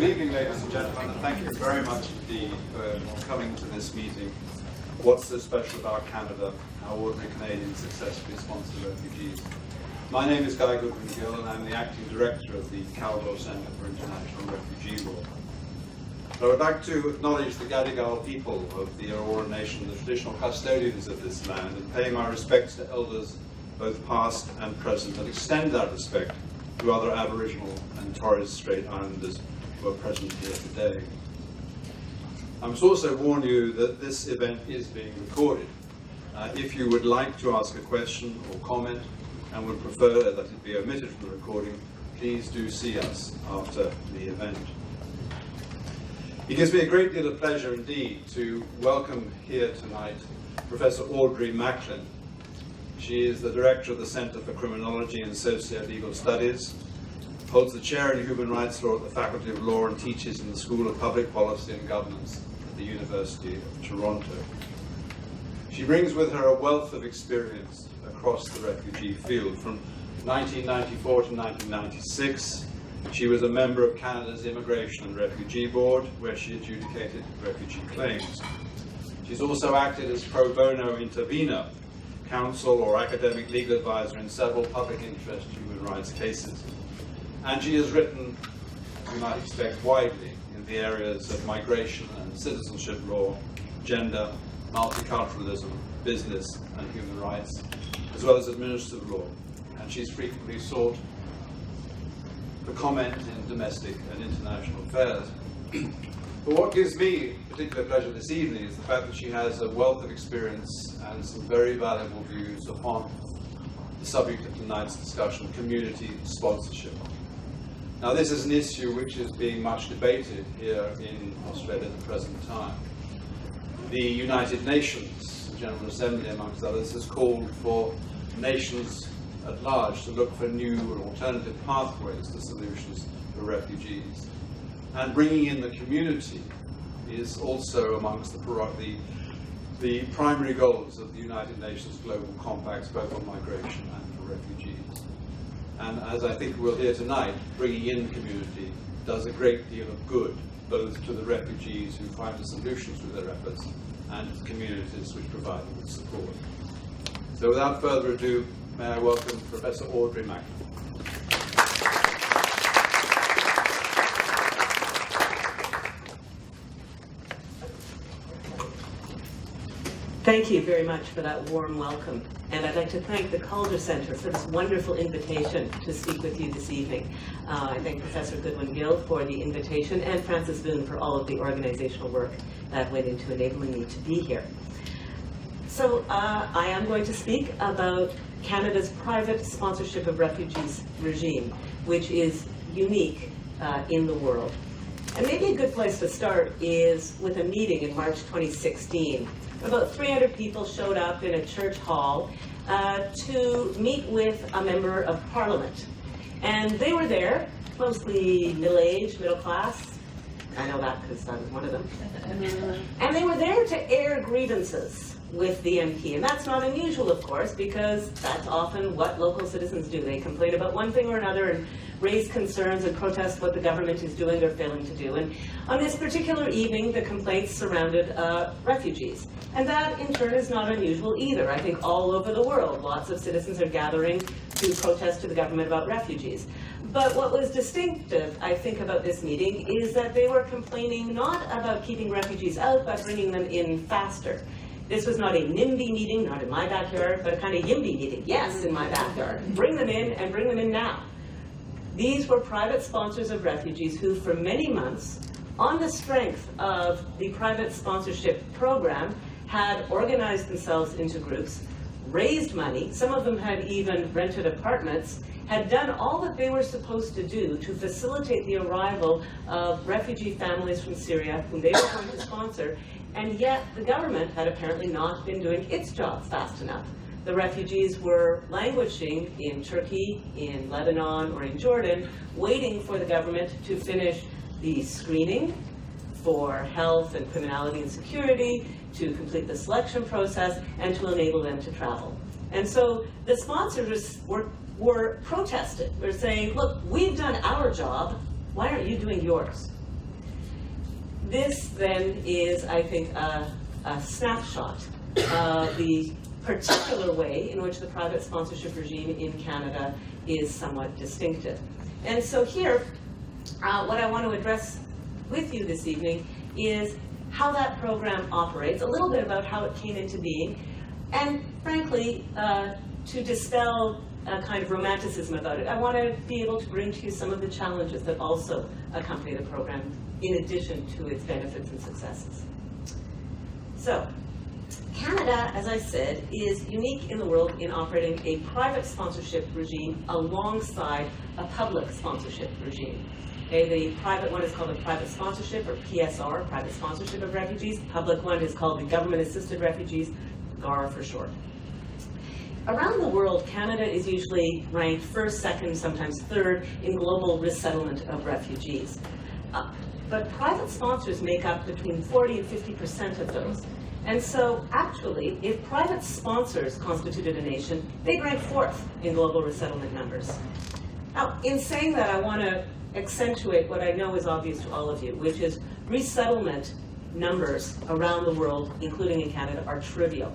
Good evening, ladies and gentlemen, and thank you very much indeed for coming to this meeting. What's so special about Canada? How ordinary Canadians successfully sponsor refugees. My name is Guy Goodwin-Gill, and I'm the acting director of the Caldor Centre for International Refugee Law. I would like to acknowledge the Gadigal people of the Eora Nation, the traditional custodians of this land, and pay my respects to elders both past and present, and extend that respect to other Aboriginal and Torres Strait Islanders who are present here today. I must also warn you that this event is being recorded. If you would like to ask a question or comment and would prefer that it be omitted from the recording, please do see us after the event. It gives me a great deal of pleasure indeed to welcome here tonight Professor Audrey Macklin. She is the director of the Centre for Criminology and Socio-Legal Studies, holds the chair in Human Rights Law at the Faculty of Law, and teaches in the School of Public Policy and Governance at the University of Toronto. She brings with her a wealth of experience across the refugee field. From 1994 to 1996, she was a member of Canada's Immigration and Refugee Board, where she adjudicated refugee claims. She's also acted as pro bono intervener, counsel or academic legal advisor in several public interest human rights cases. And she has written, you might expect, widely in the areas of migration and citizenship law, gender, multiculturalism, business and human rights, as well as administrative law. And she's frequently sought for comment in domestic and international affairs. But what gives me particular pleasure this evening is the fact that she has a wealth of experience and some very valuable views upon the subject of tonight's discussion, community sponsorship. Now, this is an issue which is being much debated here in Australia at the present time. The United Nations, the General Assembly amongst others, has called for nations at large to look for new and alternative pathways to solutions for refugees. And bringing in the community is also amongst the primary goals of the United Nations Global Compacts, both on migration and for refugees. And as I think we'll hear tonight, bringing in community does a great deal of good, both to the refugees who find the solutions through their efforts and to the communities which provide them with support. So without further ado, may I welcome Professor Audrey Macklin. Thank you very much for that warm welcome. And I'd like to thank the Calder Centre for this wonderful invitation to speak with you this evening. I thank Professor Goodwin-Gill for the invitation and Francis Boone for all of the organizational work that went into enabling me to be here. So I am going to speak about Canada's private sponsorship of refugees regime, which is unique in the world. And maybe a good place to start is with a meeting in March 2016. About 300 people showed up in a church hall to meet with a member of Parliament. And they were there, mostly middle-aged, middle class. I know that because I was one of them. And they were there to air grievances with the MP. And that's not unusual, of course, because that's often what local citizens do. They complain about one thing or another and raise concerns and protest what the government is doing or failing to do. And on this particular evening, the complaints surrounded refugees. And that, in turn, is not unusual either. I think all over the world, lots of citizens are gathering to protest to the government about refugees. But what was distinctive, I think, about this meeting is that they were complaining not about keeping refugees out, but bringing them in faster. This was not a NIMBY meeting, not in my backyard, but a kind of YIMBY meeting. Yes, in my backyard. Bring them in, and bring them in now. These were private sponsors of refugees who, for many months, on the strength of the private sponsorship program, had organized themselves into groups, raised money, some of them had even rented apartments, had done all that they were supposed to do to facilitate the arrival of refugee families from Syria whom they were going to sponsor, and yet the government had apparently not been doing its job fast enough. The refugees were languishing in Turkey, in Lebanon, or in Jordan, waiting for the government to finish the screening for health and criminality and security, to complete the selection process, and to enable them to travel. And so the sponsors were protested. They're saying, look, we've done our job, why aren't you doing yours? This then is, I think, a snapshot of the particular way in which the private sponsorship regime in Canada is somewhat distinctive. And so here, what I want to address with you this evening is how that program operates, a little bit about how it came into being, and frankly, to dispel a kind of romanticism about it, I want to be able to bring to you some of the challenges that also accompany the program, in addition to its benefits and successes. So, Canada, as I said, is unique in the world in operating a private sponsorship regime alongside a public sponsorship regime. Okay, the private one is called the private sponsorship, or PSR, private sponsorship of refugees. The public one is called the government-assisted refugees, GAR for short. Around the world, Canada is usually ranked first, second, sometimes third in global resettlement of refugees. But private sponsors make up between 40 and 50% of those. And so, actually, if private sponsors constituted a nation, they'd rank fourth in global resettlement numbers. Now, in saying that, I want to accentuate what I know is obvious to all of you, which is resettlement numbers around the world, including in Canada, are trivial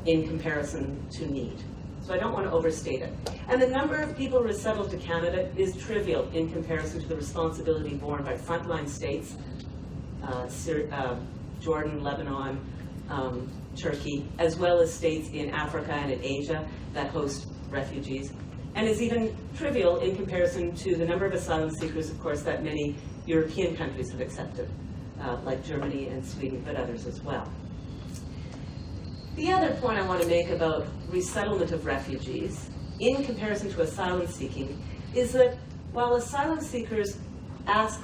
in comparison to need. So I don't want to overstate it. And the number of people resettled to Canada is trivial in comparison to the responsibility borne by frontline states, Jordan, Lebanon, Turkey, as well as states in Africa and in Asia that host refugees, and is even trivial in comparison to the number of asylum seekers, of course, that many European countries have accepted, like Germany and Sweden, but others as well. The other point I want to make about resettlement of refugees, in comparison to asylum seeking, is that while asylum seekers ask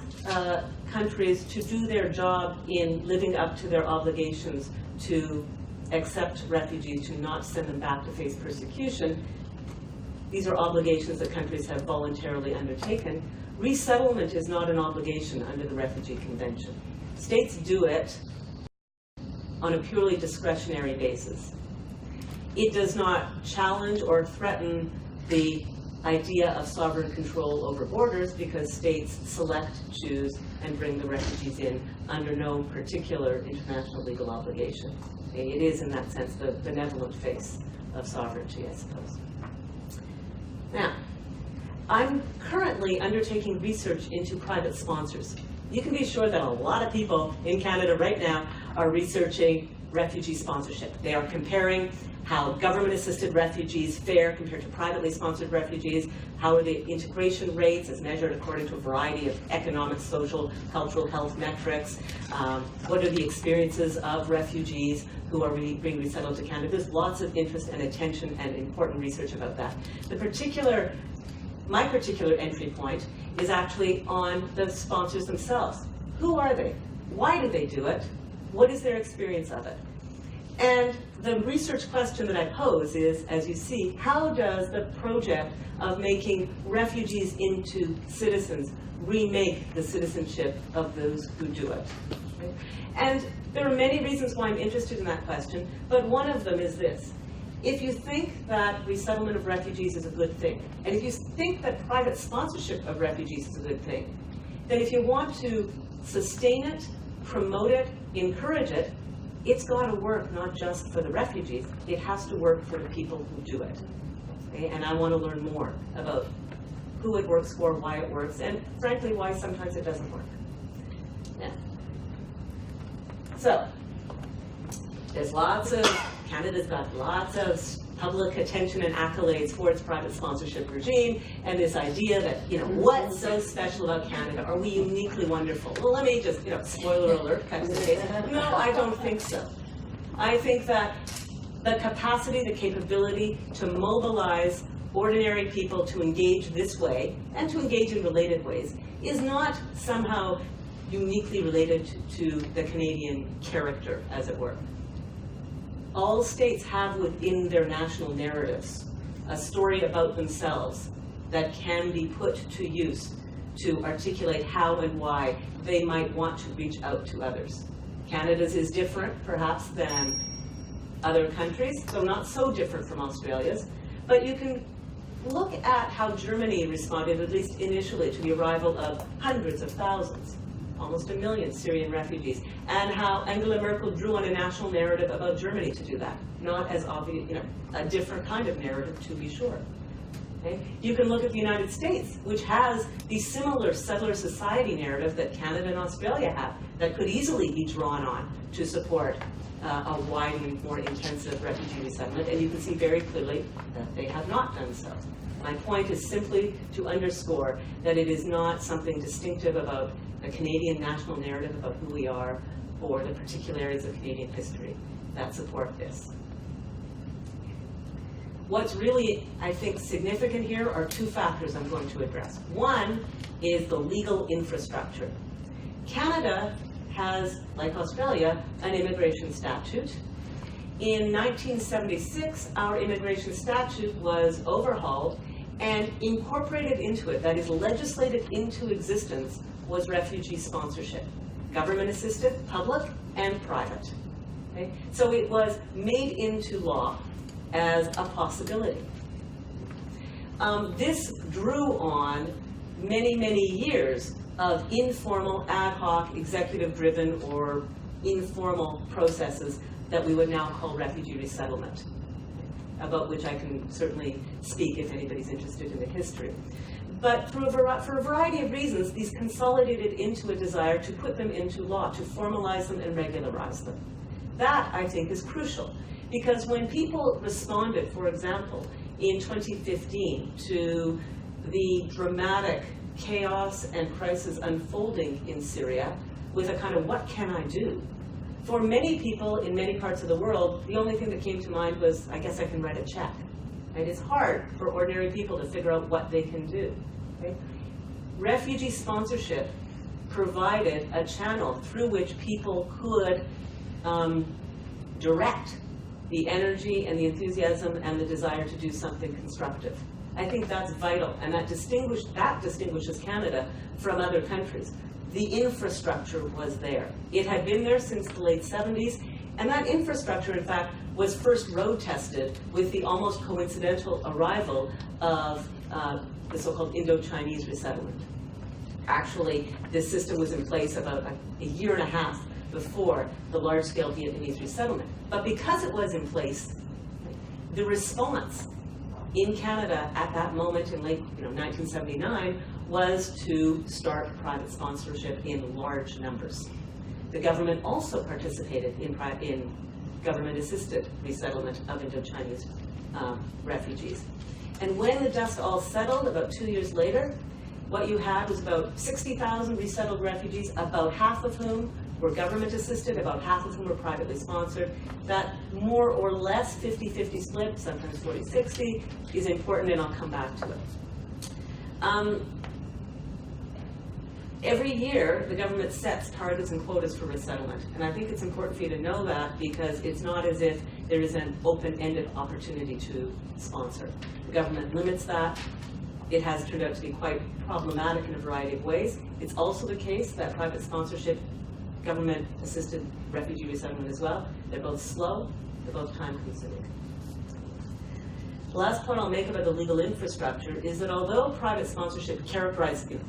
countries to do their job in living up to their obligations to accept refugees, to not send them back to face persecution, these are obligations that countries have voluntarily undertaken. Resettlement is not an obligation under the Refugee Convention. States do it on a purely discretionary basis. It does not challenge or threaten the idea of sovereign control over borders, because states select, choose, and bring the refugees in under no particular international legal obligation. It is, in that sense, the benevolent face of sovereignty, I suppose. Now, I'm currently undertaking research into private sponsors. You can be sure that a lot of people in Canada right now are researching refugee sponsorship. They are comparing how government-assisted refugees fare compared to privately sponsored refugees, how are the integration rates as measured according to a variety of economic, social, cultural health metrics, what are the experiences of refugees who are being resettled to Canada. There's lots of interest and attention and important research about that. My particular entry point is actually on the sponsors themselves. Who are they? Why do they do it? What is their experience of it? And the research question that I pose is, as you see, how does the project of making refugees into citizens remake the citizenship of those who do it? Okay? And there are many reasons why I'm interested in that question, but one of them is this. If you think that resettlement of refugees is a good thing, and if you think that private sponsorship of refugees is a good thing, then if you want to sustain it, promote it, encourage it, it's got to work not just for the refugees, it has to work for the people who do it. Okay? And I want to learn more about who it works for, why it works, and frankly, why sometimes it doesn't work. Yeah. So, Canada's got lots of public attention and accolades for its private sponsorship regime, and this idea that, what's so special about Canada? Are we uniquely wonderful? Well, let me just, spoiler alert, cut to the chase. No, I don't think so. I think that the capacity, the capability to mobilize ordinary people to engage this way, and to engage in related ways, is not somehow uniquely related to the Canadian character, as it were. All states have within their national narratives a story about themselves that can be put to use to articulate how and why they might want to reach out to others. Canada's is different, perhaps, than other countries, so not so different from Australia's, but you can look at how Germany responded, at least initially, to the arrival of hundreds of thousands almost 1 million Syrian refugees, and how Angela Merkel drew on a national narrative about Germany to do that. Not as obvious, a different kind of narrative, to be sure. Okay? You can look at the United States, which has the similar settler society narrative that Canada and Australia have, that could easily be drawn on to support a widening, more intensive refugee resettlement, and you can see very clearly that they have not done so. My point is simply to underscore that it is not something distinctive about the Canadian national narrative about who we are or the particularities of Canadian history that support this. What's really, I think, significant here are two factors I'm going to address. One is the legal infrastructure. Canada has, like Australia, an immigration statute. In 1976, our immigration statute was overhauled, and incorporated into it, that is legislated into existence, was refugee sponsorship. Government assisted, public and private. Okay? So it was made into law as a possibility. This drew on many, many years of informal, ad hoc, executive-driven, or informal processes that we would now call refugee resettlement, about which I can certainly speak if anybody's interested in the history. But for a variety of reasons, these consolidated into a desire to put them into law, to formalize them and regularize them. That, I think, is crucial, because when people responded, for example, in 2015 to the dramatic chaos and crisis unfolding in Syria with a kind of, what can I do? For many people in many parts of the world, the only thing that came to mind was, I guess I can write a check. And it's hard for ordinary people to figure out what they can do. Okay? Refugee sponsorship provided a channel through which people could direct the energy and the enthusiasm and the desire to do something constructive. I think that's vital, and that distinguishes Canada from other countries. The infrastructure was there. It had been there since the late 70s, and that infrastructure, in fact, was first road tested with the almost coincidental arrival of the so-called Indo-Chinese resettlement. Actually, this system was in place about a year and a half before the large-scale Vietnamese resettlement. But because it was in place, the response in Canada at that moment in late 1979 was to start private sponsorship in large numbers. The government also participated in government-assisted resettlement of Indo-Chinese refugees. And when the dust all settled, about 2 years later, what you had was about 60,000 resettled refugees, about half of whom were government-assisted, about half of whom were privately sponsored. That more or less 50-50 split, sometimes 40-60, is important, and I'll come back to it. Every year, the government sets targets and quotas for resettlement, and I think it's important for you to know that, because it's not as if there is an open-ended opportunity to sponsor. The government limits that. It has turned out to be quite problematic in a variety of ways. It's also the case that private sponsorship, government-assisted refugee resettlement as well, they're both slow, they're both time-consuming. The last point I'll make about the legal infrastructure is that although private sponsorship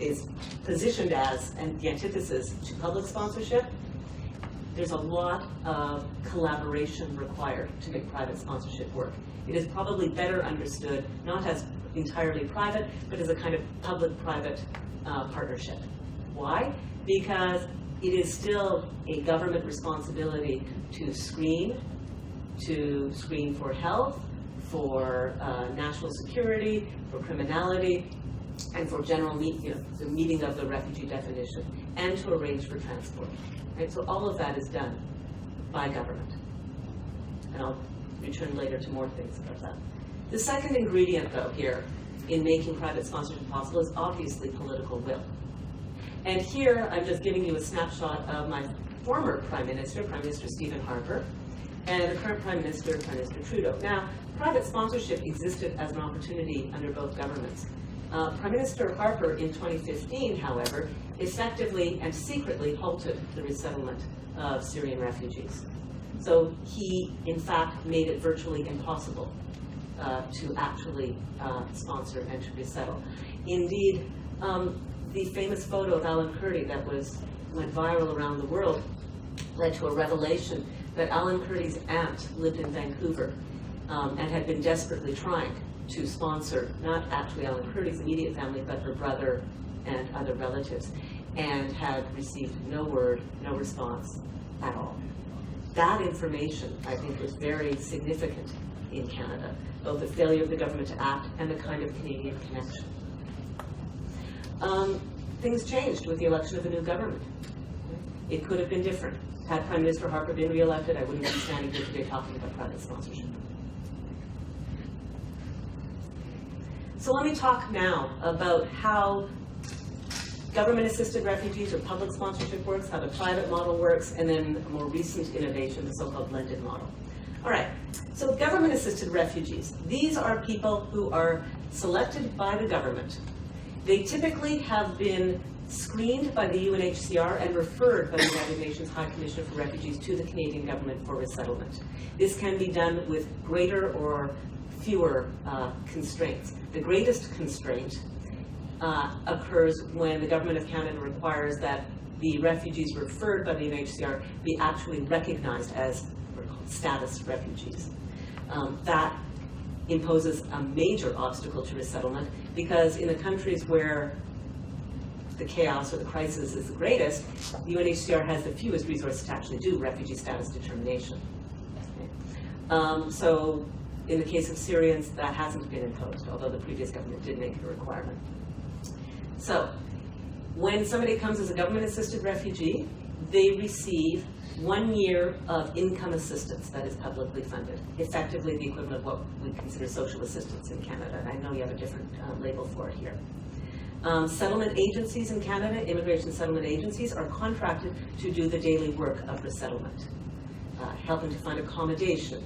is positioned as the antithesis to public sponsorship, there's a lot of collaboration required to make private sponsorship work. It is probably better understood not as entirely private, but as a kind of public-private partnership. Why? Because it is still a government responsibility to screen for health, for national security, for criminality, and for general the meeting of the refugee definition, and to arrange for transport. Right? So all of that is done by government. And I'll return later to more things about that. The second ingredient, though, here in making private sponsorship possible is obviously political will. And here I'm just giving you a snapshot of my former Prime Minister Stephen Harper, and the current Prime Minister Trudeau. Now, private sponsorship existed as an opportunity under both governments. Prime Minister Harper in 2015, however, effectively and secretly halted the resettlement of Syrian refugees. So he, in fact, made it virtually impossible to actually sponsor and to resettle. Indeed, the famous photo of Alan Kurdi that was went viral around the world led to a revelation that Alan Kurdi's aunt lived in Vancouver and had been desperately trying to sponsor not actually Alan Kurdi's immediate family, but her brother and other relatives, and had received no word, no response at all. That information, I think, was very significant in Canada, both the failure of the government to act and the kind of Canadian connection. Things changed with the election of a new government. It could have been different. Had Prime Minister Harper been re-elected, I wouldn't be standing here today talking about private sponsorship. So let me talk now about how government-assisted refugees or public sponsorship works, how the private model works, and then a more recent innovation, the so-called blended model. All right, so government-assisted refugees. These are people who are selected by the government. They typically have been screened by the UNHCR and referred by the United Nations High Commissioner for Refugees to the Canadian government for resettlement. This can be done with greater or fewer constraints. The greatest constraint occurs when the Government of Canada requires that the refugees referred by the UNHCR be actually recognized as what are called status refugees. That imposes a major obstacle to resettlement because in the countries where the chaos or the crisis is the greatest, the UNHCR has the fewest resources to actually do refugee status determination. Okay. So in the case of Syrians, that hasn't been imposed, although the previous government did make it a requirement. So when somebody comes as a government-assisted refugee, they receive 1 year of income assistance that is publicly funded, effectively the equivalent of what we consider social assistance in Canada. I know you have a different label for it here. Settlement agencies in Canada, immigration settlement agencies, are contracted to do the daily work of resettlement, helping to find accommodation,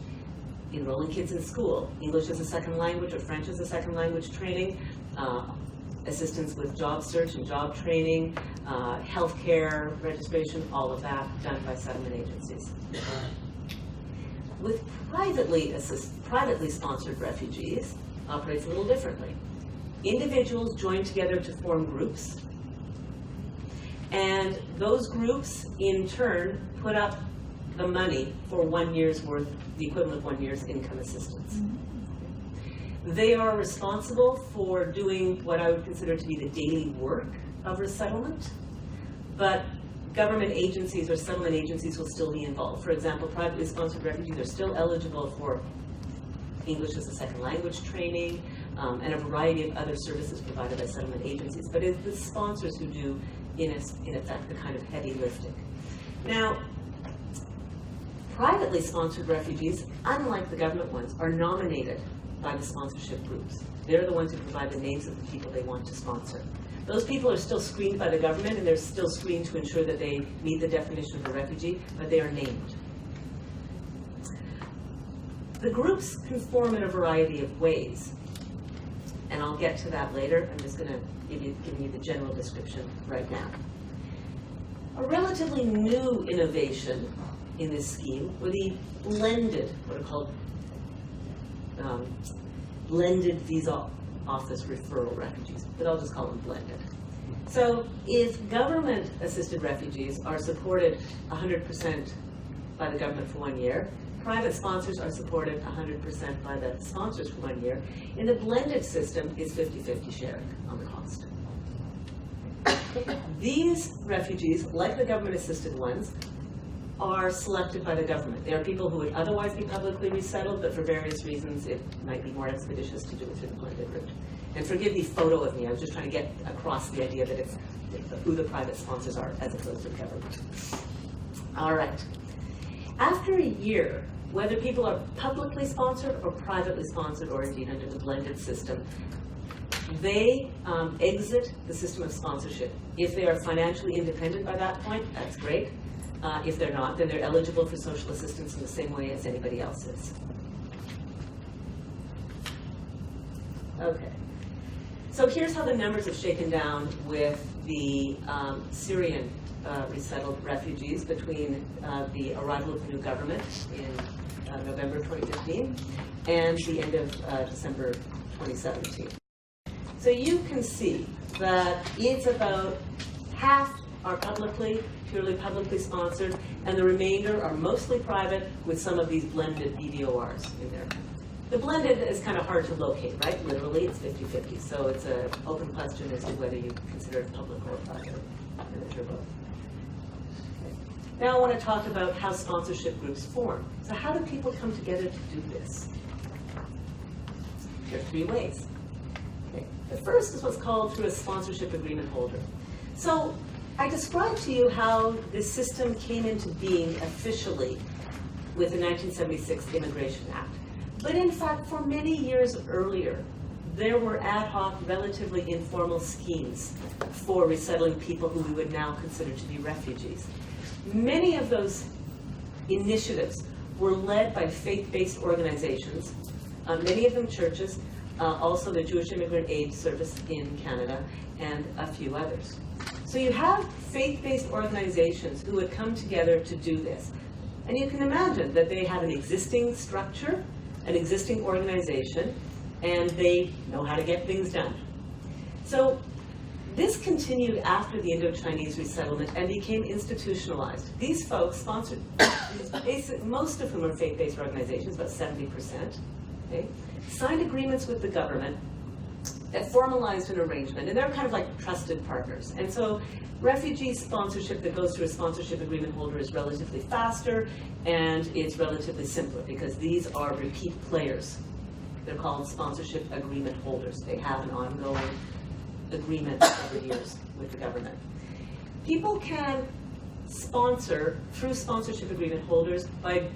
enrolling kids in school, English as a second language or French as a second language training, assistance with job search and job training, healthcare registration, all of that done by settlement agencies. With privately sponsored refugees, operates a little differently. Individuals join together to form groups, and those groups in turn put up the money for 1 year's worth, the equivalent of 1 year's income assistance. They are responsible for doing what I would consider to be the daily work of resettlement, but government agencies or settlement agencies will still be involved. For example, privately sponsored refugees are still eligible for English as a second language training, and a variety of other services provided by settlement agencies. But it's the sponsors who do, in effect, the kind of heavy lifting. Now, privately sponsored refugees, unlike the government ones, are nominated by the sponsorship groups. They're the ones who provide the names of the people they want to sponsor. Those people are still screened by the government, and they're still screened to ensure that they meet the definition of a refugee, but they are named. The groups can form in a variety of ways, and I'll get to that later. I'm just going to give you the general description right now. A relatively new innovation in this scheme were the blended, what are called blended visa office referral refugees, but I'll just call them blended. So if government-assisted refugees are supported 100% by the government for 1 year, private sponsors are supported 100% by the sponsors for 1 year. In the blended system, it's 50-50 sharing on the cost. These refugees, like the government-assisted ones, are selected by the government. They are people who would otherwise be publicly resettled, but for various reasons it might be more expeditious to do it through the blended route. And forgive the photo of me, I was just trying to get across the idea that it's who the private sponsors are as opposed to the government. All right. After a year, whether people are publicly sponsored or privately sponsored, or indeed under the blended system, they exit the system of sponsorship. If they are financially independent by that point, that's great. If they're not, then they're eligible for social assistance in the same way as anybody else is. Okay. So here's how the numbers have shaken down with the Syrian resettled refugees between the arrival of the new government in November 2015 and the end of December 2017. So you can see that it's about half are purely publicly sponsored, and the remainder are mostly private with some of these blended BDORs in there. The blended is kind of hard to locate, right? Literally, it's 50-50, so it's an open question as to whether you consider it public or private, and if you're both. Okay. Now I want to talk about how sponsorship groups form. So how do people come together to do this? There are 3 ways. Okay. The first is what's called through a sponsorship agreement holder. So I described to you how this system came into being officially with the 1976 Immigration Act. But in fact, for many years earlier, there were ad hoc, relatively informal schemes for resettling people who we would now consider to be refugees. Many of those initiatives were led by faith-based organizations, many of them churches, also the Jewish Immigrant Aid Service in Canada, and a few others. So you have faith-based organizations who would come together to do this. And you can imagine that they have an existing structure, an existing organization, and they know how to get things done. So this continued after the Indo-Chinese resettlement and became institutionalized. These folks sponsored, most of whom are faith-based organizations, about 70%, okay, signed agreements with the government that formalized an arrangement, and they're kind of like trusted partners. And so refugee sponsorship that goes through a sponsorship agreement holder is relatively faster, and it's relatively simpler because these are repeat players. They're called sponsorship agreement holders. They have an ongoing agreement over years with the government. People can sponsor through sponsorship agreement holders by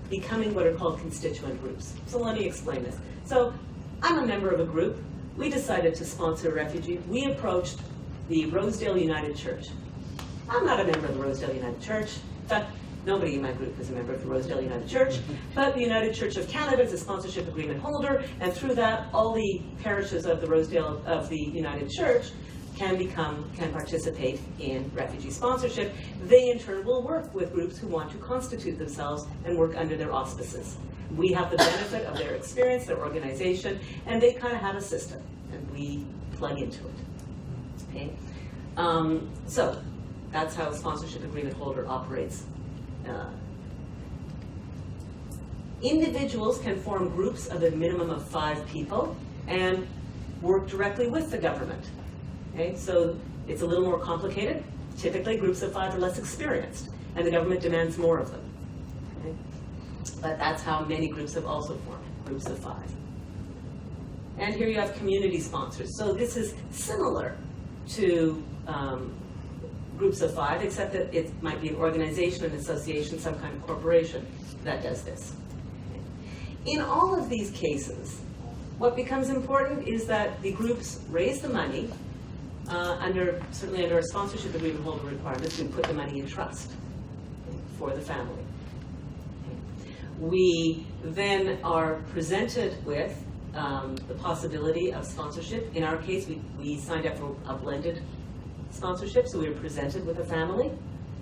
becoming what are called constituent groups. So let me explain this. So I'm a member of a group. We decided to sponsor a refugee. We approached the Rosedale United Church. I'm not a member of the Rosedale United Church. In fact, nobody in my group is a member of the Rosedale United Church, but the United Church of Canada is a sponsorship agreement holder, and through that, all the parishes of the Rosedale, of the United Church, can participate in refugee sponsorship. They in turn will work with groups who want to constitute themselves and work under their auspices. We have the benefit of their experience, their organization, and they kind of have a system, and we plug into it. Okay? So that's how a sponsorship agreement holder operates. Individuals can form groups of a minimum of 5 people and work directly with the government. Okay? So it's a little more complicated. Typically, groups of 5 are less experienced, and the government demands more of them. Okay? But that's how many groups have also formed, groups of 5. And here you have community sponsors. So this is similar to groups of 5, except that it might be an organization, an association, some kind of corporation that does this. In all of these cases, what becomes important is that the groups raise the money, certainly under our sponsorship agreement holder requirements, we put the money in trust for the family. We then are presented with the possibility of sponsorship. In our case, we signed up for a blended sponsorship, so we were presented with a family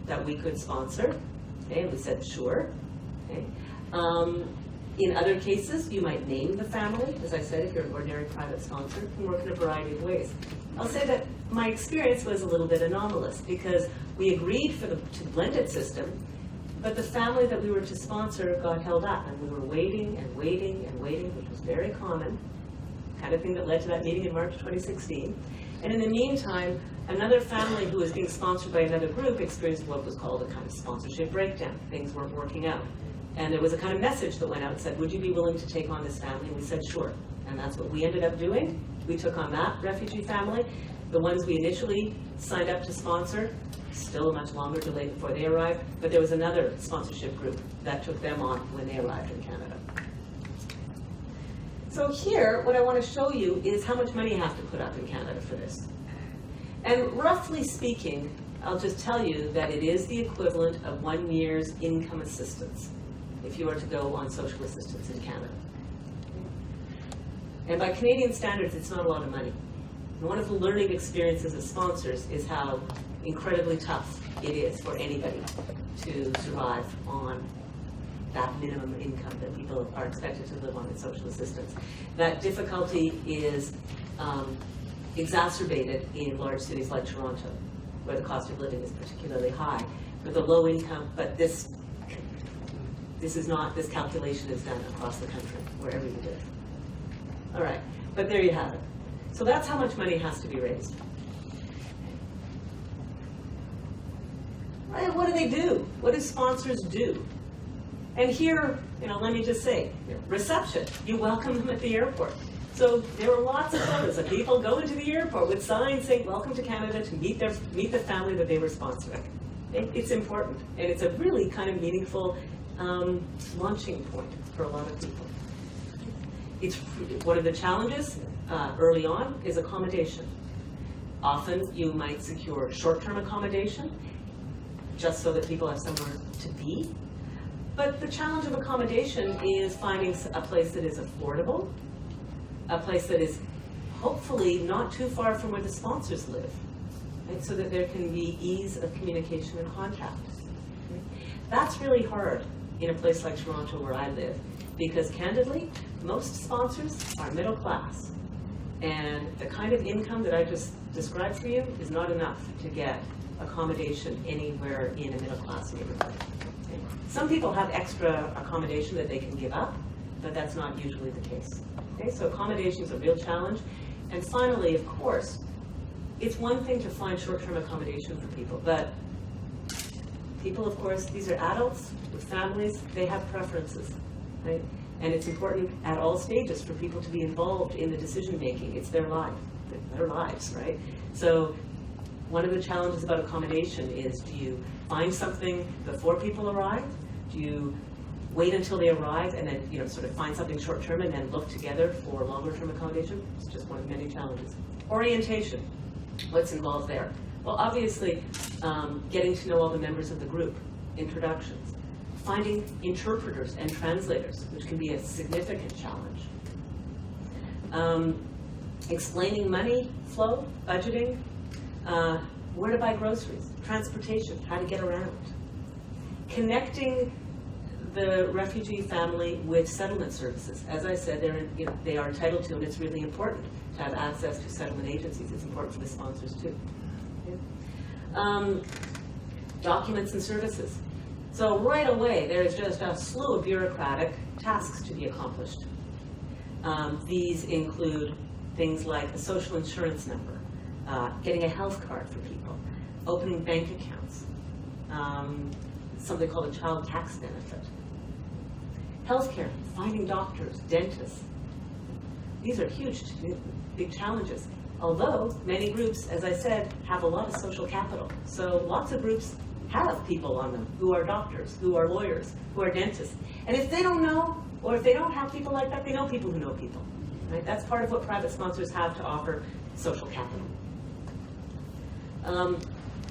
that we could sponsor, okay, and we said sure. Okay. In other cases, you might name the family. As I said, if you're an ordinary private sponsor, it can work in a variety of ways. I'll say that my experience was a little bit anomalous because we agreed for the blended system, but the family that we were to sponsor got held up, and we were waiting and waiting and waiting, which was very common, kind of thing that led to that meeting in March 2016. And in the meantime, another family who was being sponsored by another group experienced what was called a kind of sponsorship breakdown. Things weren't working out. And there was a kind of message that went out and said, would you be willing to take on this family? And we said, sure. And that's what we ended up doing. We took on that refugee family. The ones we initially signed up to sponsor, still a much longer delay before they arrived, but there was another sponsorship group that took them on when they arrived in Canada. So here, what I want to show you is how much money you have to put up in Canada for this. And roughly speaking, I'll just tell you that it is the equivalent of 1 year's income assistance if you are to go on social assistance in Canada. And by Canadian standards, it's not a lot of money. And one of the learning experiences of sponsors is how incredibly tough it is for anybody to survive on that minimum income that people are expected to live on in social assistance. That difficulty is exacerbated in large cities like Toronto, where the cost of living is particularly high. For the low income, but this calculation is done across the country, wherever you live. All right, but there you have it. So that's how much money has to be raised. Right, what do they do? What do sponsors do? And here, let me just say, reception. You welcome them at the airport. So there were lots of photos of people going to the airport with signs saying, "Welcome to Canada," to meet the family that they were sponsoring. It's important, and it's a really kind of meaningful launching point for a lot of people. It's one of the challenges early on is accommodation. Often you might secure short-term accommodation just so that people have somewhere to be. But the challenge of accommodation is finding a place that is affordable, a place that is hopefully not too far from where the sponsors live, right? So that there can be ease of communication and contact. Right? That's really hard in a place like Toronto where I live, because candidly, most sponsors are middle class. And the kind of income that I just described for you is not enough to get accommodation anywhere in a middle class neighborhood. Okay? Some people have extra accommodation that they can give up, but that's not usually the case. Okay? So accommodation is a real challenge. And finally, of course, it's one thing to find short-term accommodation for people, but people, of course, these are adults with families, they have preferences, right? And it's important at all stages for people to be involved in the decision-making. It's their lives, right? So one of the challenges about accommodation is, do you find something before people arrive? Do you wait until they arrive and then sort of find something short-term and then look together for longer-term accommodation? It's just one of many challenges. Orientation, what's involved there? Well, obviously, getting to know all the members of the group, introductions, finding interpreters and translators, which can be a significant challenge. Explaining money flow, budgeting, where to buy groceries, transportation, how to get around. Connecting the refugee family with settlement services. As I said, they are entitled to, and it's really important to have access to settlement agencies. It's important for the sponsors too. Okay. Documents and services. So right away, there's just a slew of bureaucratic tasks to be accomplished. These include things like a social insurance number, getting a health card for people, opening bank accounts, something called a child tax benefit. Healthcare, finding doctors, dentists. These are huge, big challenges. Although many groups, as I said, have a lot of social capital. So lots of groups have people on them who are doctors, who are lawyers, who are dentists. And if they don't know, or if they don't have people like that, they know people who know people. Right? That's part of what private sponsors have to offer, social capital.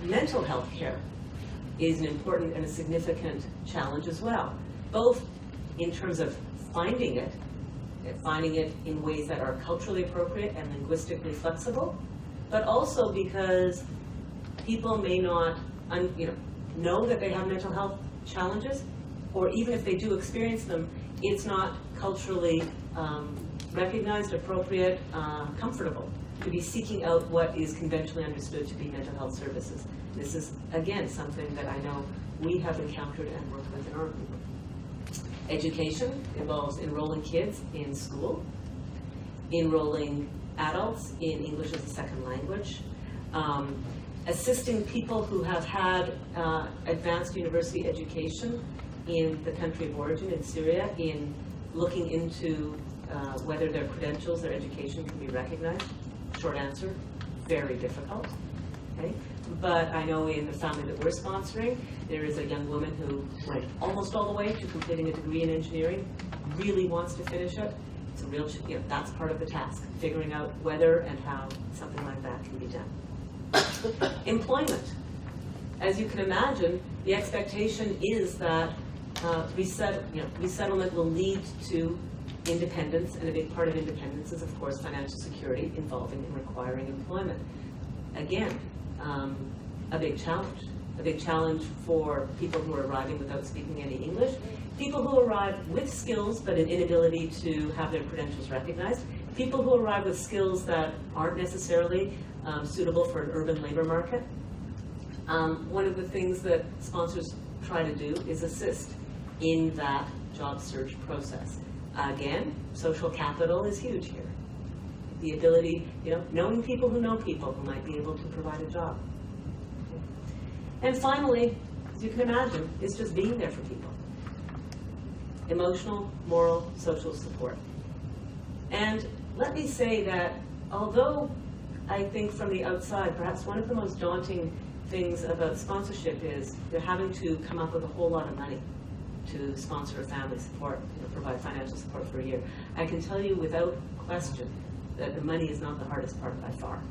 Mental health care is an important and a significant challenge as well, both in terms of finding it in ways that are culturally appropriate and linguistically flexible, but also because people may not know that they have mental health challenges, or even if they do experience them, it's not culturally recognized, appropriate, comfortable to be seeking out what is conventionally understood to be mental health services. This is, again, something that I know we have encountered and worked with in our group. Education involves enrolling kids in school, enrolling adults in English as a second language, assisting people who have had advanced university education in the country of origin, in Syria, in looking into whether their credentials, their education can be recognized. Short answer, very difficult. Okay? But I know in the family that we're sponsoring, there is a young woman who went almost all the way to completing a degree in engineering, really wants to finish it. It's a real, that's part of the task, figuring out whether and how something like that can be done. Employment. As you can imagine, the expectation is that resettlement will lead to independence, and a big part of independence is, of course, financial security involving and requiring employment. Again, a big challenge for people who are arriving without speaking any English, people who arrive with skills but an inability to have their credentials recognized, people who arrive with skills that aren't necessarily suitable for an urban labor market, One of the things that sponsors try to do is assist in that job search process. Again, social capital is huge here. The ability, knowing people who know people who might be able to provide a job. And finally, as you can imagine, is just being there for people. Emotional, moral, social support. And let me say that although I think from the outside, perhaps one of the most daunting things about sponsorship is they're having to come up with a whole lot of money to sponsor a family support, provide financial support for a year. I can tell you without question that the money is not the hardest part by far.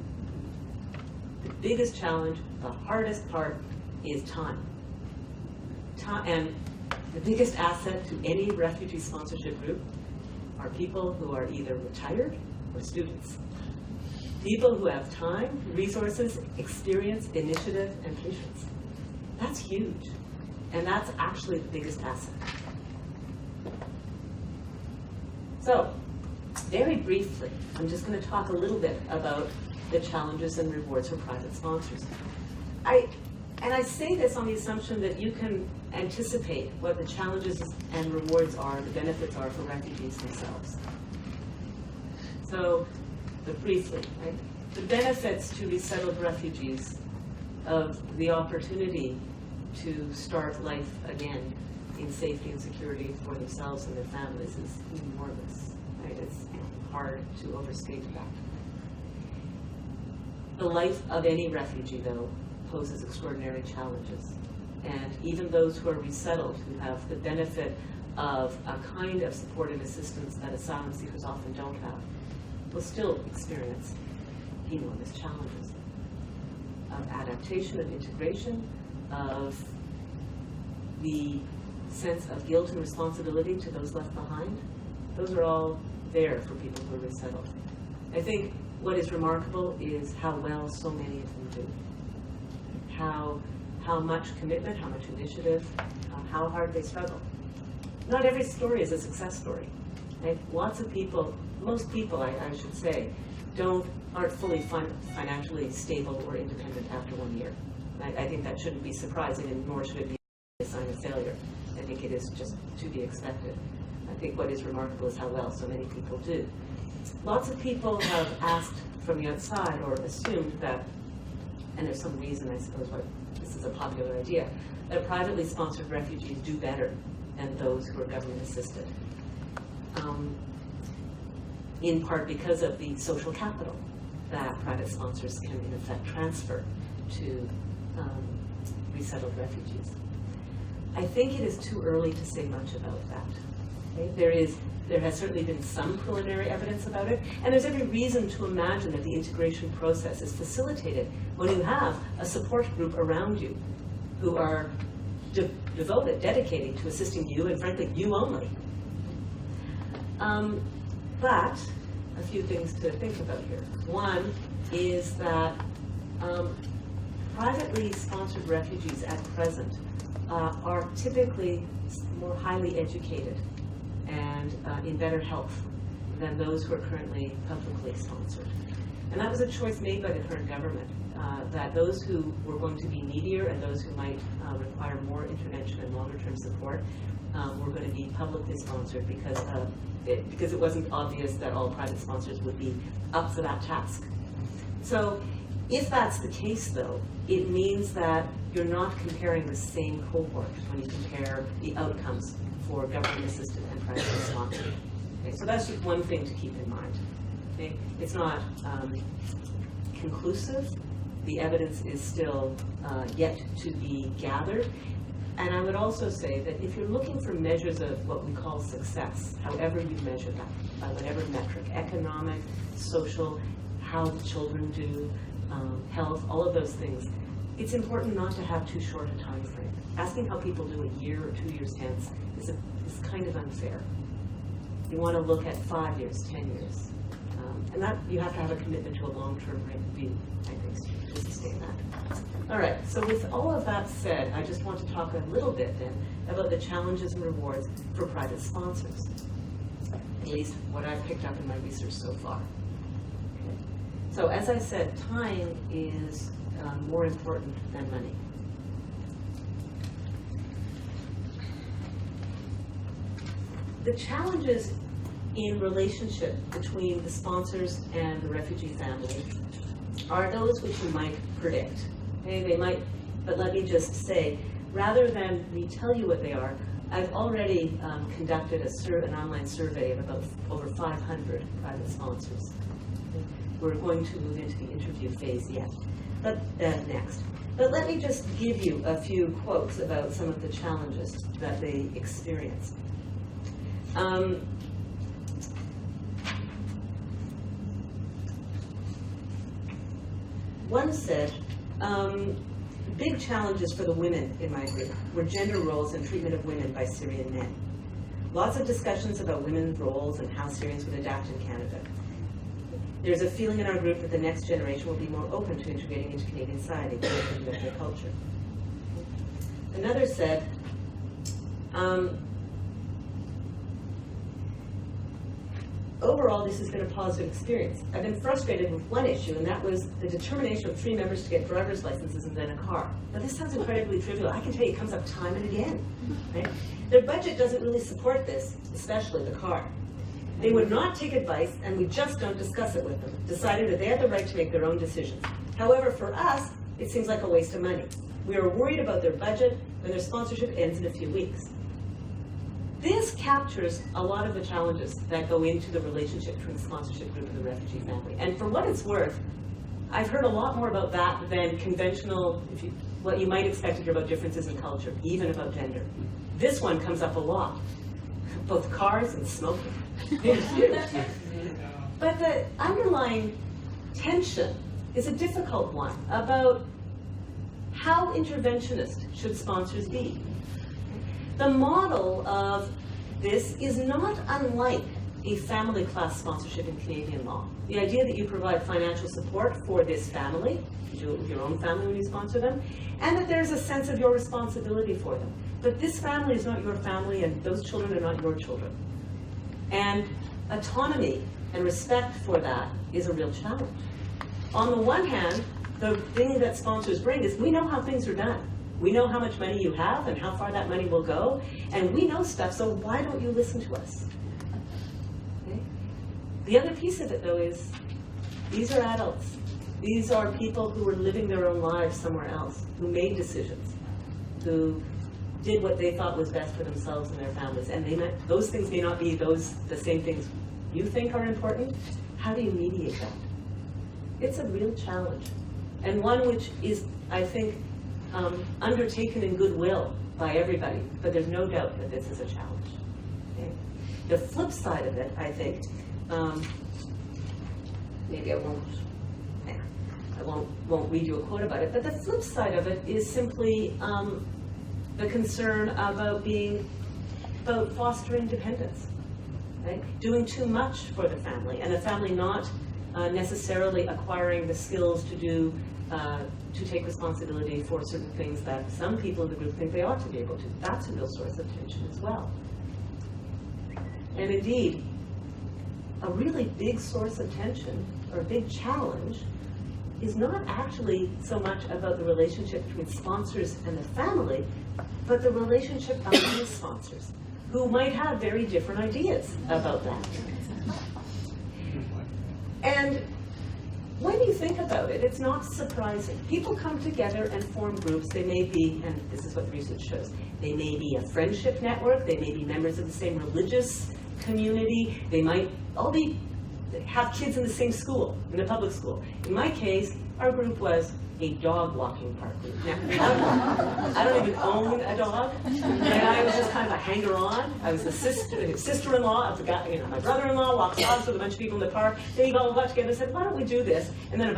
The biggest challenge, the hardest part is time. And the biggest asset to any refugee sponsorship group are people who are either retired or students. People who have time, resources, experience, initiative, and patience. That's huge. And that's actually the biggest asset. So, very briefly, I'm just going to talk a little bit about the challenges and rewards for private sponsors. I say this on the assumption that you can anticipate what the challenges and rewards are, the benefits are for refugees themselves. So, but briefly, right? The benefits to resettled refugees of the opportunity to start life again in safety and security for themselves and their families is enormous. Right? It's hard to overstate that. The life of any refugee, though, poses extraordinary challenges. And even those who are resettled, who have the benefit of a kind of support and assistance that asylum seekers often don't have, will still experience enormous challenges of adaptation, of integration, of the sense of guilt and responsibility to those left behind. Those are all there for people who are resettled. I think what is remarkable is how well so many of them do. How much commitment, how much initiative, how hard they struggle. Not every story is a success story. Right? Lots of people, most people I should say, aren't fully financially stable or independent after 1 year. I think that shouldn't be surprising, and nor should it be a sign of failure. I think it is just to be expected. I think what is remarkable is how well so many people do. Lots of people have asked from the outside or assumed that, and there's some reason, I suppose, why this is a popular idea, that privately sponsored refugees do better than those who are government assisted. In part because of the social capital that private sponsors can in effect transfer to resettled refugees. I think it is too early to say much about that. Okay? There has certainly been some preliminary evidence about it, and there's every reason to imagine that the integration process is facilitated when you have a support group around you who are devoted, dedicated to assisting you, and frankly, you only. But a few things to think about here. One is that privately sponsored refugees at present are typically more highly educated and in better health than those who are currently publicly sponsored. And that was a choice made by the current government, that those who were going to be needier and those who might require more intervention and longer-term support were going to be publicly sponsored because it wasn't obvious that all private sponsors would be up for that task. So if that's the case, though, it means that you're not comparing the same cohort when you compare the outcomes for government-assisted and privately sponsored. Okay, so that's just one thing to keep in mind. Okay? It's not conclusive. The evidence is still yet to be gathered. And I would also say that if you're looking for measures of what we call success, however you measure that, by whatever metric, economic, social, how the children do, health, all of those things, it's important not to have too short a time frame. Asking how people do a year or 2 years hence is kind of unfair. You want to look at 5 years, 10 years. And that you have to have a commitment to a long-term view, I think, to sustain that. All right, so with all of that said, I just want to talk a little bit then about the challenges and rewards for private sponsors, at least what I've picked up in my research so far. Okay. So as I said, time is more important than money. The challenges in relationship between the sponsors and the refugee family are those which you might predict. Okay? They might, but let me just say, rather than me tell you what they are, I've already conducted an online survey of about over 500 private sponsors. We're going to move into the interview phase yet, but next. But let me just give you a few quotes about some of the challenges that they experience. One said, big challenges for the women in my group were gender roles and treatment of women by Syrian men. Lots of discussions about women's roles and how Syrians would adapt in Canada. There's a feeling in our group that the next generation will be more open to integrating into Canadian society, into their culture. Another said, overall, this has been a positive experience. I've been frustrated with one issue, and that was the determination of 3 members to get driver's licenses and then a car. But this sounds incredibly trivial. I can tell you it comes up time and again. Right? Their budget doesn't really support this, especially the car. They would not take advice, and we just don't discuss it with them, deciding that they have the right to make their own decisions. However, for us, it seems like a waste of money. We are worried about their budget when their sponsorship ends in a few weeks. This captures a lot of the challenges that go into the relationship between the sponsorship group and the refugee family. And for what it's worth, I've heard a lot more about that than conventional, what you might expect to hear about differences in culture, even about gender. This one comes up a lot, both cars and smoking. But the underlying tension is a difficult one about how interventionist should sponsors be. The model of this is not unlike a family class sponsorship in Canadian law. The idea that you provide financial support for this family, you do it with your own family when you sponsor them, and that there's a sense of your responsibility for them. But this family is not your family, and those children are not your children. And autonomy and respect for that is a real challenge. On the one hand, the thing that sponsors bring is we know how things are done. We know how much money you have and how far that money will go, and we know stuff, so why don't you listen to us? Okay? The other piece of it, though, is these are adults. These are people who were living their own lives somewhere else, who made decisions, who did what they thought was best for themselves and their families, and those things may not be the same things you think are important. How do you mediate that? It's a real challenge, and one which is, I think, undertaken in goodwill by everybody, but there's no doubt that this is a challenge. Okay? The flip side of it, I think, maybe I won't read you a quote about it, but the flip side of it is simply the concern about fostering dependence, right? Doing too much for the family, and the family not necessarily acquiring the skills to take responsibility for certain things that some people in the group think they ought to be able to. That's a real source of tension as well. And indeed, a really big source of tension, or a big challenge, is not actually so much about the relationship between sponsors and the family, but the relationship among the sponsors, who might have very different ideas about that. And when you think about it, it's not surprising. People come together and form groups. They may be, and this is what the research shows, they may be a friendship network, they may be members of the same religious community, they might all have kids in the same school, in the public school. In my case, our group was a dog walking park group. Now, I don't even own a dog, and I was just kind of a hanger-on. I was the sister-in-law of the guy, my brother-in-law walks dogs with a bunch of people in the park. They all got together and said, why don't we do this? And then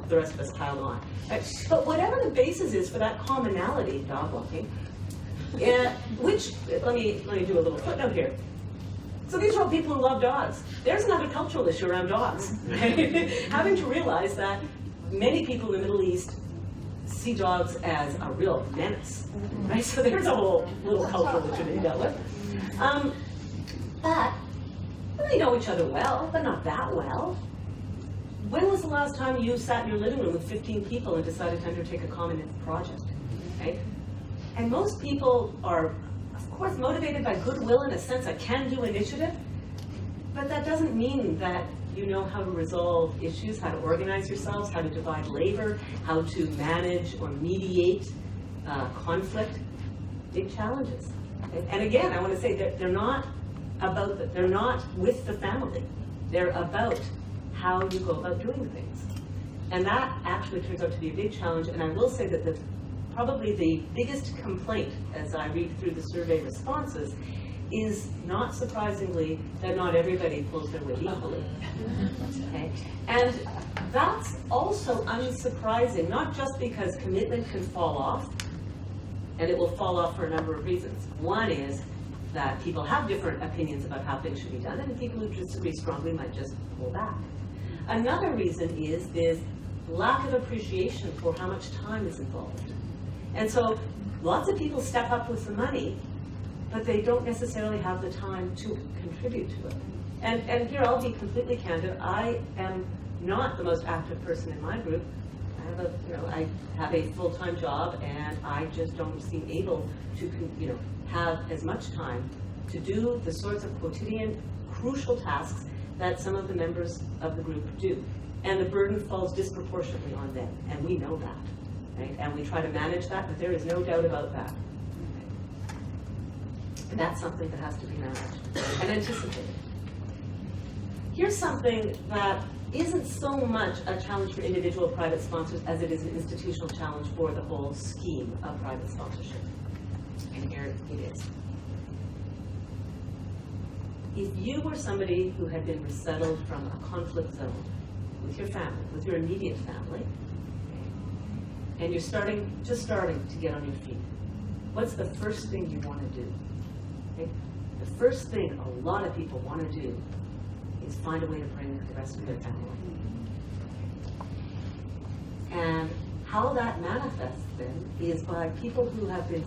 the rest of us piled on. Right? But whatever the basis is for that commonality, dog walking, which, let me do a little footnote here. So these are all people who love dogs. There's another cultural issue around dogs. Right? Having to realize that many people in the Middle East see dogs as a real menace, right? So there's a whole little cultural issue to be dealt with. But they know each other well, but not that well. When was the last time you sat in your living room with 15 people and decided to undertake a common project, right? And most people are, of course, motivated by goodwill and a sense of can-do initiative, but that doesn't mean that you know how to resolve issues, how to organize yourselves, how to divide labor, how to manage or mediate conflict. Big challenges. And again, I want to say that they're not with the family. They're about how you go about doing things. And that actually turns out to be a big challenge. And I will say that probably the biggest complaint, as I read through the survey responses, is not surprisingly that not everybody pulls their weight equally. Okay? And that's also unsurprising, not just because commitment can fall off, and it will fall off for a number of reasons. One is that people have different opinions about how things should be done, and people who disagree strongly might just pull back. Another reason is this lack of appreciation for how much time is involved. And so lots of people step up with the money, but they don't necessarily have the time to contribute to it. And here I'll be completely candid. I am not the most active person in my group. I have a full-time job, and I just don't seem able to, have as much time to do the sorts of quotidian, crucial tasks that some of the members of the group do. And the burden falls disproportionately on them, and we know that, right? And we try to manage that, but there is no doubt about that. And that's something that has to be managed and anticipated. Here's something that isn't so much a challenge for individual private sponsors as it is an institutional challenge for the whole scheme of private sponsorship. And here it is. If you were somebody who had been resettled from a conflict zone with your family, with your immediate family, and you're just starting to get on your feet, what's the first thing you want to do? Okay? The first thing a lot of people want to do is find a way to bring the rest of their family. And how that manifests then is by people who have been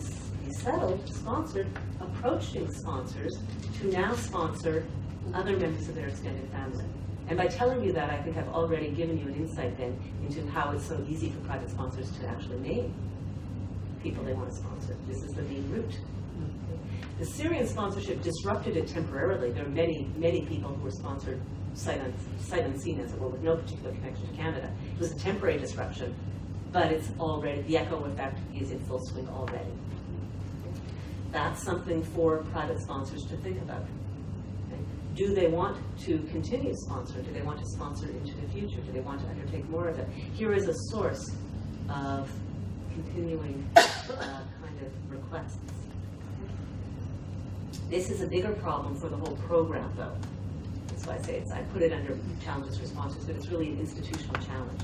settled, sponsored, approaching sponsors to now sponsor other members of their extended family. And by telling you that, I think I've already given you an insight then into how it's so easy for private sponsors to actually name people they want to sponsor. This is the main route. The Syrian sponsorship disrupted it temporarily. There are many, many people who were sponsored sight unseen, as it were, with no particular connection to Canada. It was a temporary disruption, but it's already, the echo effect is in full swing already. That's something for private sponsors to think about. Okay? Do they want to continue sponsoring? Do they want to sponsor into the future? Do they want to undertake more of it? Here is a source of continuing kind of requests. This is a bigger problem for the whole program, though. That's why I say I put it under challenges for sponsors, but it's really an institutional challenge.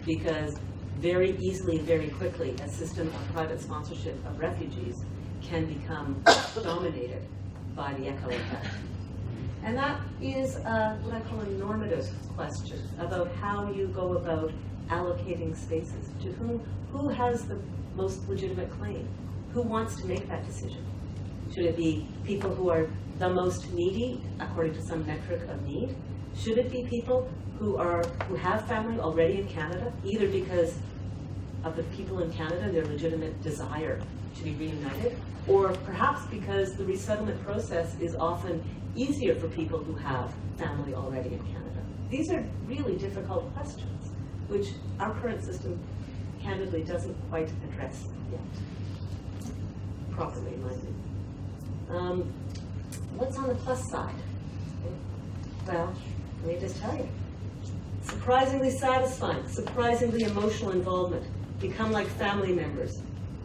Because very easily and very quickly, a system of private sponsorship of refugees can become dominated by the echo effect. And that is what I call a normative question about how you go about allocating spaces. To who has the most legitimate claim? Who wants to make that decision? Should it be people who are the most needy, according to some metric of need? Should it be people who have family already in Canada, either because of the people in Canada and their legitimate desire to be reunited, or perhaps because the resettlement process is often easier for people who have family already in Canada? These are really difficult questions, which our current system candidly doesn't quite address yet, properly in my view. What's on the plus side? Well, let me just tell you. Surprisingly satisfying, surprisingly emotional involvement, become like family members,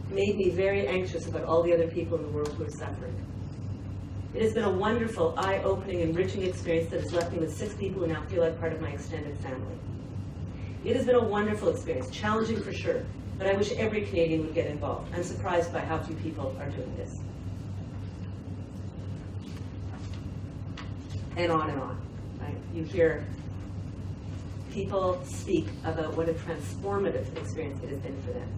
made me very anxious about all the other people in the world who are suffering. It has been a wonderful, eye-opening, enriching experience that has left me with 6 people who now feel like part of my extended family. It has been a wonderful experience, challenging for sure, but I wish every Canadian would get involved. I'm surprised by how few people are doing this. And on, right? You hear people speak about what a transformative experience it has been for them.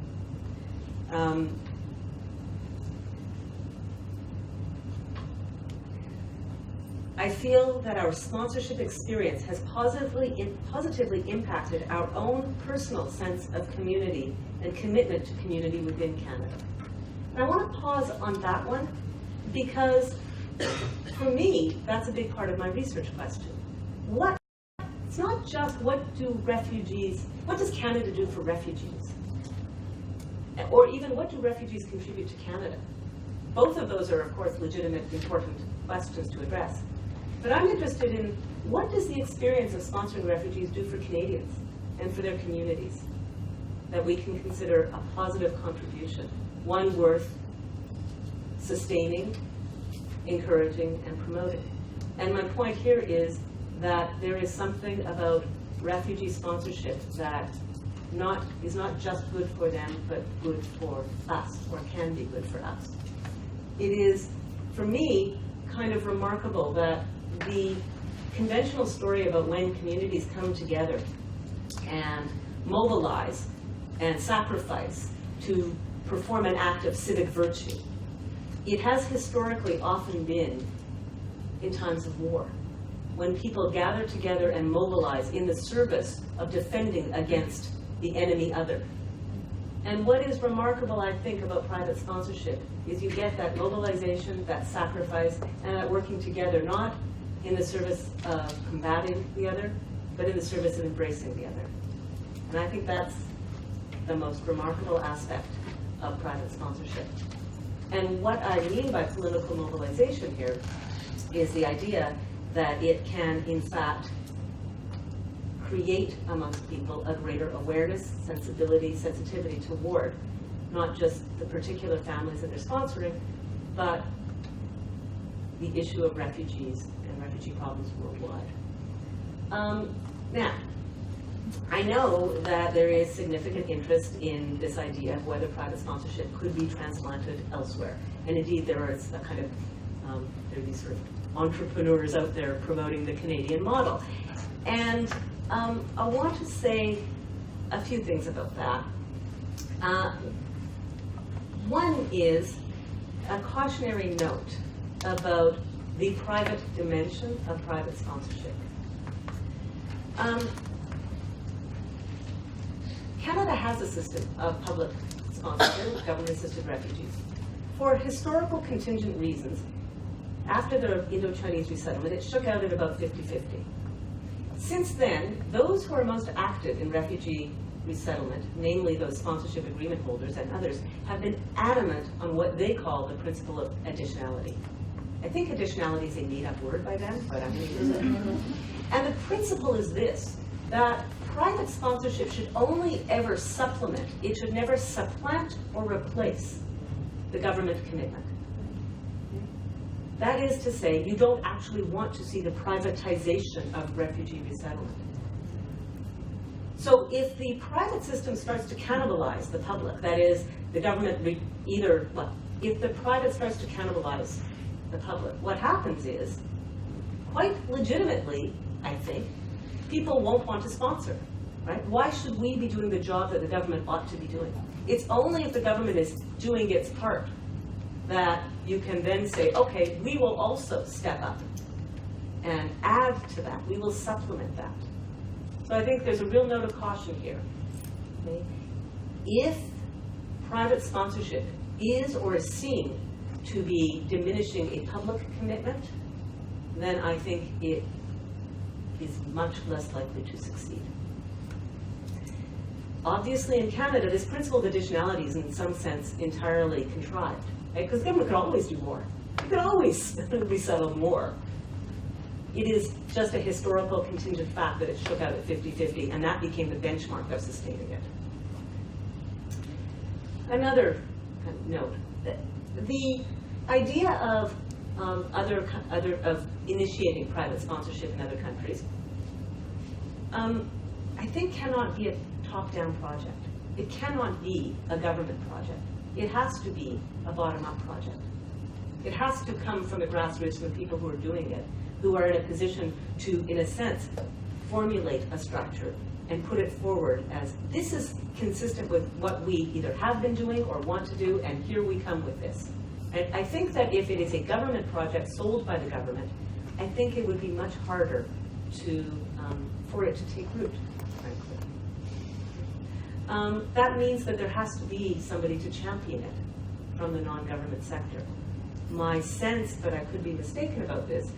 I feel that our sponsorship experience has positively impacted our own personal sense of community and commitment to community within Canada. And I want to pause on that one because for me, that's a big part of my research question. It's not just what does Canada do for refugees? Or even what do refugees contribute to Canada? Both of those are, of course, legitimate, important questions to address. But I'm interested in what does the experience of sponsoring refugees do for Canadians and for their communities that we can consider a positive contribution, one worth sustaining, encouraging, and promoting. And my point here is that there is something about refugee sponsorship that is not just good for them, but good for us, or can be good for us. It is, for me, kind of remarkable that the conventional story about when communities come together and mobilize and sacrifice to perform an act of civic virtue, it has historically often been in times of war, when people gather together and mobilize in the service of defending against the enemy other. And what is remarkable, I think, about private sponsorship is you get that mobilization, that sacrifice, and that working together, not in the service of combating the other, but in the service of embracing the other. And I think that's the most remarkable aspect of private sponsorship. And what I mean by political mobilization here is the idea that it can, in fact, create amongst people a greater awareness, sensitivity toward not just the particular families that they're sponsoring, but the issue of refugees and refugee problems worldwide. Now, I know that there is significant interest in this idea of whether private sponsorship could be transplanted elsewhere. And indeed, there is a kind of, there are these sort of entrepreneurs out there promoting the Canadian model. And I want to say a few things about that. One is a cautionary note about the private dimension of private sponsorship. Canada has a system of public sponsorship of government-assisted refugees. For historical contingent reasons, after the Indo-Chinese resettlement, it shook out at about 50-50. Since then, those who are most active in refugee resettlement, namely those sponsorship agreement holders and others, have been adamant on what they call the principle of additionality. I think additionality is a made-up word by them, but I'm going to use it. And the principle is this, that private sponsorship should only ever supplement, it should never supplant or replace the government commitment. That is to say, you don't actually want to see the privatization of refugee resettlement. So if the private system starts to cannibalize the public, that is, the government if the private starts to cannibalize the public, what happens is, quite legitimately, I think, people won't want to sponsor, right? Why should we be doing the job that the government ought to be doing? It's only if the government is doing its part that you can then say, okay, we will also step up and add to that. We will supplement that. So I think there's a real note of caution here. Okay? If private sponsorship is or is seen to be diminishing a public commitment, then I think it is much less likely to succeed. Obviously, in Canada, this principle of additionality is in some sense entirely contrived, right? Because the government could always do more. It could always resettle more. It is just a historical contingent fact that it shook out at 50-50, and that became the benchmark of sustaining it. Another note, the idea of of initiating private sponsorship in other countries, I think cannot be a top-down project. It cannot be a government project. It has to be a bottom-up project. It has to come from the grassroots, from the people who are doing it, who are in a position to, in a sense, formulate a structure and put it forward as, this is consistent with what we either have been doing or want to do, and here we come with this. And I think that if it is a government project sold by the government, I think it would be much harder for it to take root, frankly. That means that there has to be somebody to champion it from the non-government sector. My sense, but I could be mistaken about this,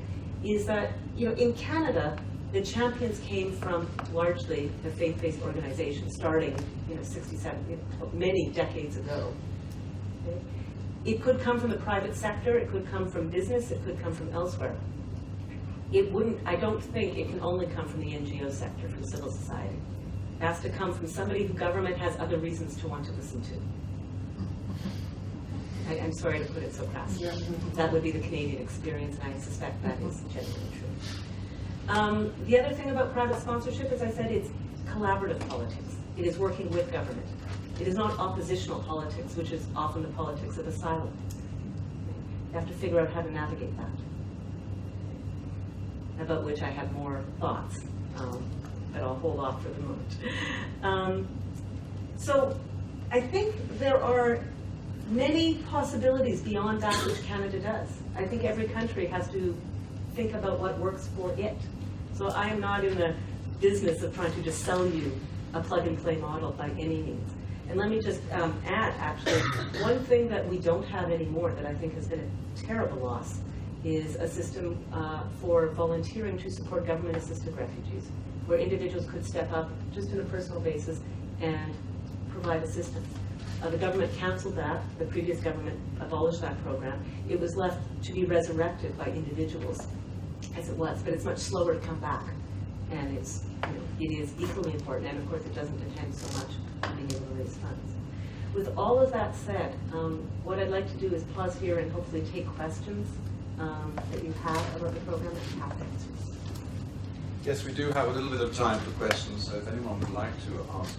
is that in Canada, the champions came from largely the faith-based organizations, starting 67, many decades ago. Okay? It could come from the private sector, it could come from business, it could come from elsewhere. I don't think it can only come from the NGO sector, from civil society. It has to come from somebody who government has other reasons to want to listen to. I'm sorry to put it so crass. Yeah. That would be the Canadian experience, and I suspect that is genuinely true. The other thing about private sponsorship, as I said, it's collaborative politics. It is working with government. It is not oppositional politics, which is often the politics of asylum. You have to figure out how to navigate that, about which I have more thoughts, but I'll hold off for the moment. So I think there are many possibilities beyond that which Canada does. I think every country has to think about what works for it. So I am not in the business of trying to just sell you a plug-and-play model by any means. And let me just add, actually, one thing that we don't have anymore that I think has been a terrible loss is a system for volunteering to support government-assisted refugees, where individuals could step up just on a personal basis and provide assistance. The government canceled that. The previous government abolished that program. It was left to be resurrected by individuals, as it was, but it's much slower to come back. And it is equally important, and of course it doesn't depend so much on being able to raise funds. With all of that said, what I'd like to do is pause here and hopefully take questions that you have about the program that you have to answer. Yes, we do have a little bit of time for questions, so if anyone would like to ask,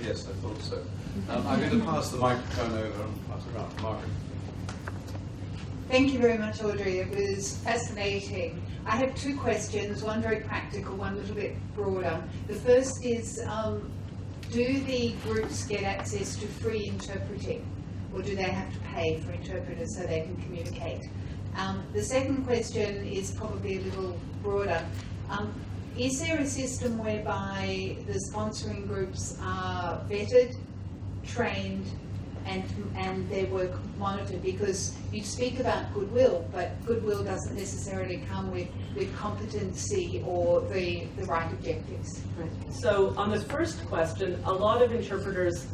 yes, I thought so. I'm going to pass the microphone over and pass it around to Margaret. Thank you very much, Audrey. It was fascinating. I have two questions, one very practical, one a little bit broader. The first is, do the groups get access to free interpreting, or do they have to pay for interpreters so they can communicate? The second question is probably a little broader. Is there a system whereby the sponsoring groups are vetted, trained, and their work monitored? Because you speak about goodwill, but goodwill doesn't necessarily come with competency or the right objectives. Right. So on the first question, a lot of interpreters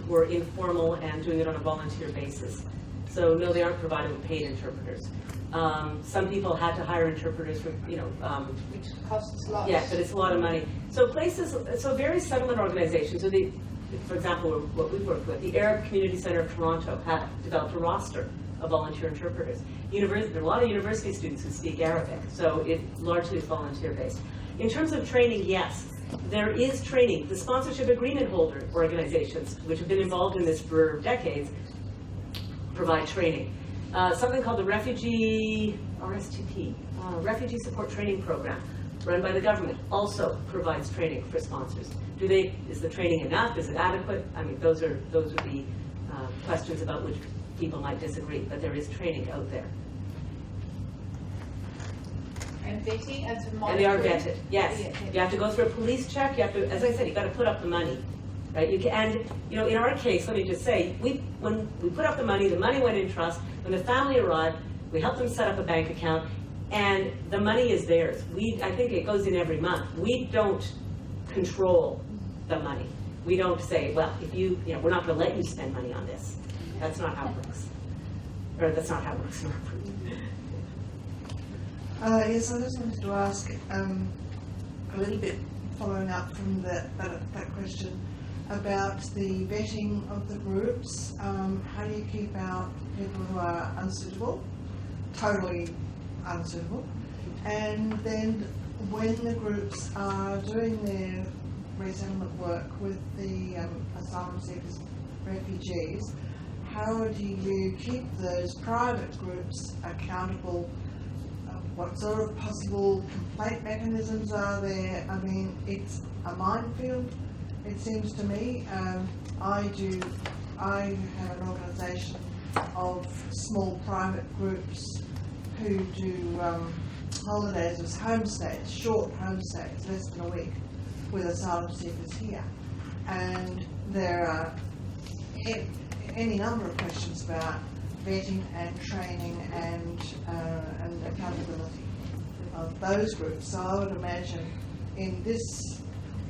were informal and doing it on a volunteer basis. So no, they aren't provided with paid interpreters. Some people had to hire interpreters for, Which costs lots. Yeah, but it's a lot of money. So various settlement organizations, for example, what we've worked with, the Arab Community Centre of Toronto had developed a roster of volunteer interpreters. There are a lot of university students who speak Arabic, so it largely is volunteer-based. In terms of training, yes, there is training. The sponsorship agreement holder organizations, which have been involved in this for decades, provide training. Something called the Refugee Support Training Program, run by the government, also provides training for sponsors. Is the training enough? Is it adequate? I mean, those would be questions about which people might disagree, but there is training out there. And vetting and to monitor. And they are vetted, yes. Yeah. You have to go through a police check. You have to, as I said, you got to put up the money, right? In our case, let me just say, when we put up the money went in trust. When the family arrived, we helped them set up a bank account, and the money is theirs. I think it goes in every month. We don't control the money. We don't say, well, if we're not going to let you spend money on this. That's not how it works. Or that's not how it works. Yes, I just wanted to ask a little bit following up from that question about the vetting of the groups. How do you keep out people who are unsuitable, totally unsuitable? And then when the groups are doing their resettlement work with the asylum seekers, refugees, how do you keep those private groups accountable? What sort of possible complaint mechanisms are there? I mean, it's a minefield, it seems to me. I have an organisation of small private groups who do holidays as homestays, short homestays, less than a week, with asylum seekers here. And there are any number of questions about vetting and training and accountability of those groups. So I would imagine in this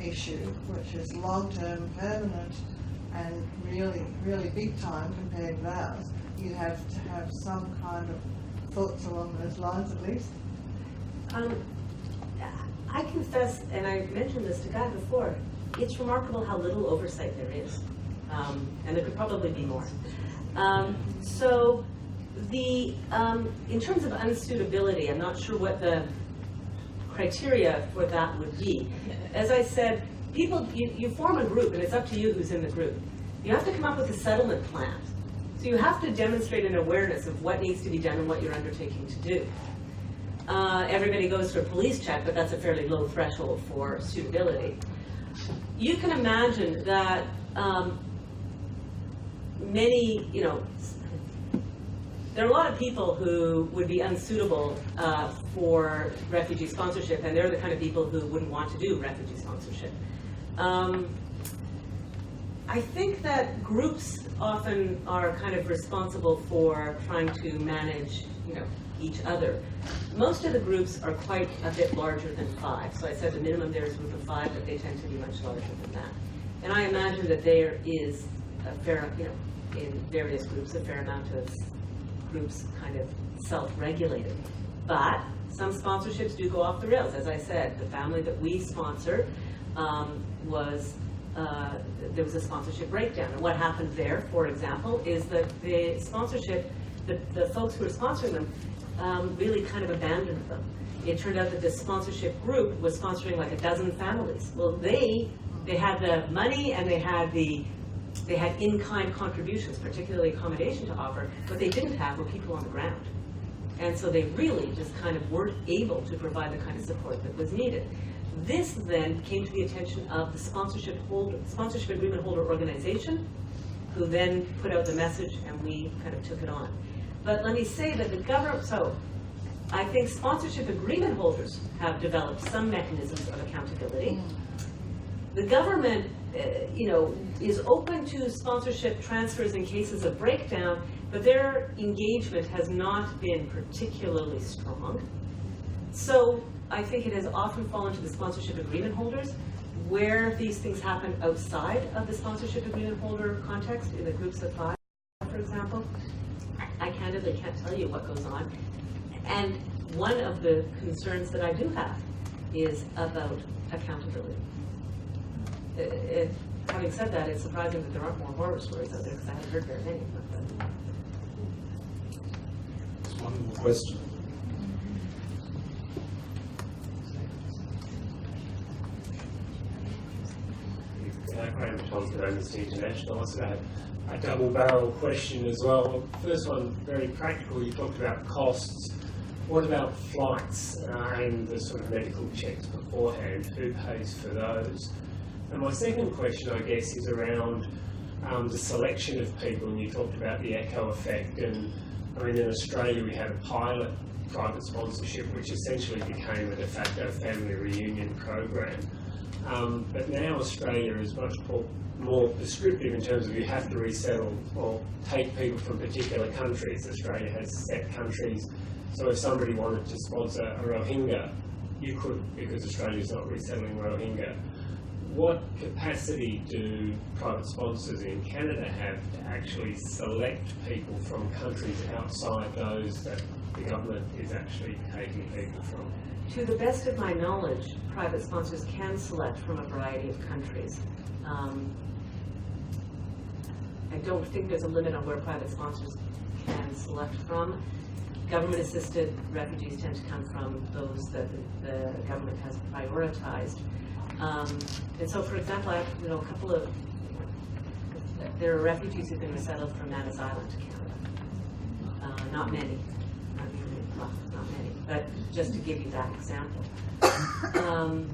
issue, which is long-term, permanent, and really, really big time compared to ours, you have to have some kind of thoughts along those lines at least. I confess, and I mentioned this to Guy before, it's remarkable how little oversight there is. And there could probably be more. So in terms of unsuitability, I'm not sure what the criteria for that would be. As I said, you form a group, and it's up to you who's in the group. You have to come up with a settlement plan. So you have to demonstrate an awareness of what needs to be done and what you're undertaking to do. Everybody goes for a police check, but that's a fairly low threshold for suitability. You can imagine that there are a lot of people who would be unsuitable for refugee sponsorship, and they're the kind of people who wouldn't want to do refugee sponsorship. I think that groups often are kind of responsible for trying to manage, each other. Most of the groups are quite a bit larger than 5. So I said the minimum there is a group of 5, but they tend to be much larger than that. And I imagine that there is a fair, in various groups, a fair amount of groups kind of self-regulated. But some sponsorships do go off the rails. As I said, the family that we sponsor there was a sponsorship breakdown. And what happened there, for example, is that the sponsorship, the folks who were sponsoring them really kind of abandoned them. It turned out that this sponsorship group was sponsoring like 12 families. Well, they had the money and they had in-kind contributions, particularly accommodation to offer. What they didn't have were people on the ground. And so they really just kind of weren't able to provide the kind of support that was needed. This then came to the attention of the sponsorship agreement holder organization, who then put out the message, and we kind of took it on. But let me say that the government, so I think sponsorship agreement holders have developed some mechanisms of accountability. The government, is open to sponsorship transfers in cases of breakdown, but their engagement has not been particularly strong. So I think it has often fallen to the sponsorship agreement holders. Where these things happen outside of the sponsorship agreement holder context, in the groups of 5, for example, I candidly can't tell you what goes on. And one of the concerns that I do have is about accountability. Having said that, it's surprising that there aren't more horror stories out there, because I haven't heard very many. One more question. Graham Thompson, Amnesty International. Also had a double-barrel question as well. First one, very practical. You talked about costs. What about flights and the sort of medical checks beforehand? Who pays for those? And my second question, I guess, is around the selection of people. And you talked about the echo effect. And I mean, in Australia, we had a pilot private sponsorship, which essentially became a de facto family reunion program. But now Australia is much more prescriptive in terms of you have to resettle or take people from particular countries. Australia has set countries, so if somebody wanted to sponsor a Rohingya, you could, because Australia is not resettling Rohingya. What capacity do private sponsors in Canada have to actually select people from countries outside those that the government is actually taking people from? To the best of my knowledge, private sponsors can select from a variety of countries. I don't think there's a limit on where private sponsors can select from. Government-assisted refugees tend to come from those that the government has prioritized. And so, for example, I have there are refugees who've been resettled from Manus Island to Canada. Not many. Not many, but just to give you that example. I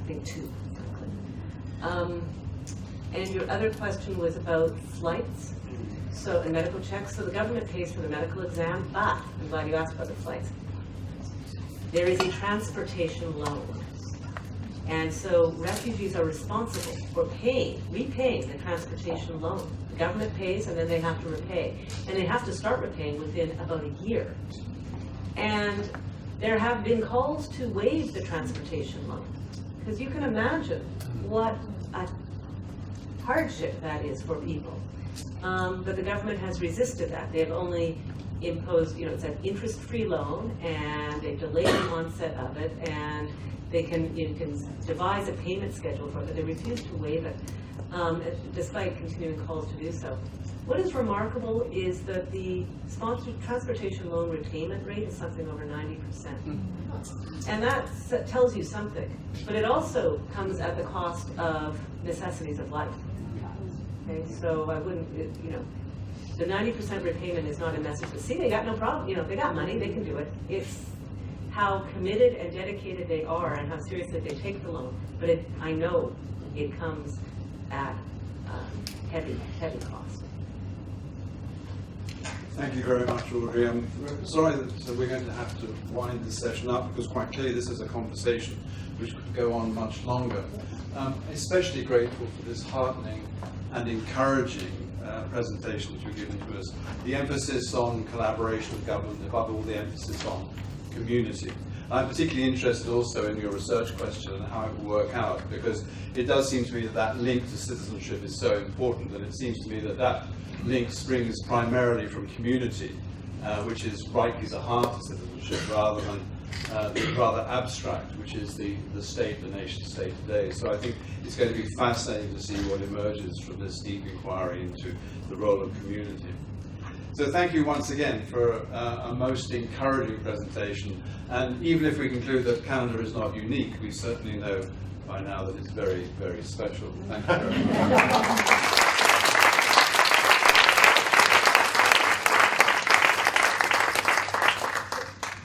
think 2, frankly. And your other question was about flights, and medical checks. So the government pays for the medical exam, but I'm glad you asked about the flights. there is a transportation loan. And so refugees are responsible for repaying the transportation loan. The government pays and then they have to repay. And they have to start repaying within about a year. And there have been calls to waive the transportation loan. Because you can imagine what a hardship that is for people. But the government has resisted that. They've only imposed, it's an interest-free loan, and they've delayed the onset of it, and you can devise a payment schedule for it, but they refuse to waive it, despite continuing calls to do so. What is remarkable is that the sponsored transportation loan repayment rate is something over 90%. And that tells you something. But it also comes at the cost of necessities of life. Okay, so I wouldn't, the 90% repayment is not a message to see, they got no problem, they got money, they can do it. It's how committed and dedicated they are and how seriously they take the loan. But I know it comes at heavy cost. Thank you very much, Audrey. I'm sorry that we're going to have to wind this session up, because quite clearly this is a conversation which could go on much longer. Especially grateful for this heartening and encouraging presentation that you've given to us. The emphasis on collaboration with government, above all the emphasis on community. I'm particularly interested also in your research question and how it will work out, because it does seem to me that link to citizenship is so important, and it seems to me that link springs primarily from community, which is rightly the heart of citizenship, rather than the rather abstract, which is the state, the nation state today. So I think it's going to be fascinating to see what emerges from this deep inquiry into the role of community. So thank you once again for a most encouraging presentation. And even if we conclude that Canada is not unique, we certainly know by now that it's very, very special. Thank you very much.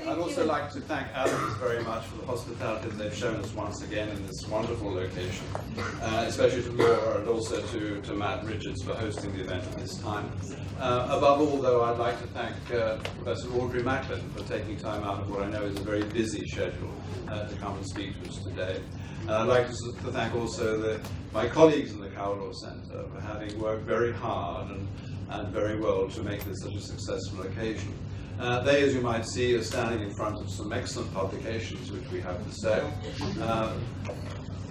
I'd also like to thank Adams very much for the hospitality that they've shown us once again in this wonderful location, especially to Laura and also to Matt Richards for hosting the event at this time. Above all, though, I'd like to thank Professor Audrey Macklin for taking time out of what I know is a very busy schedule to come and speak to us today. And I'd like to thank also my colleagues in the Cowell Centre for having worked very hard and very well to make this such a successful occasion. They, as you might see, are standing in front of some excellent publications which we have for sale.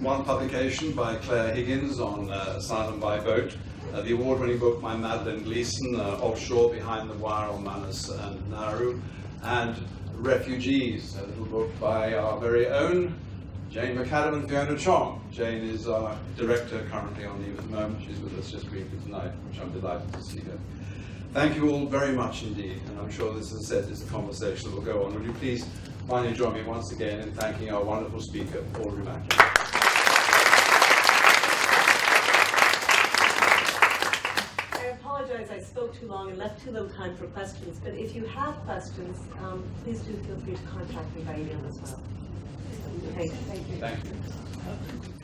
One publication by Claire Higgins on asylum by boat, the award-winning book by Madeleine Gleeson, Offshore, Behind the Wire on Manus and Nauru, and Refugees, a little book by our very own Jane McAdam and Fiona Chong. Jane is our director currently on leave at the moment. She's with us just briefly tonight, which I'm delighted to see her. Thank you all very much indeed, and I'm sure this, as I said, is a conversation that will go on. Would you please finally join me once again in thanking our wonderful speaker, Audrey Macklin. I apologize, I spoke too long and left too little time for questions, but if you have questions, please do feel free to contact me by email as well. Thank you. Thank you.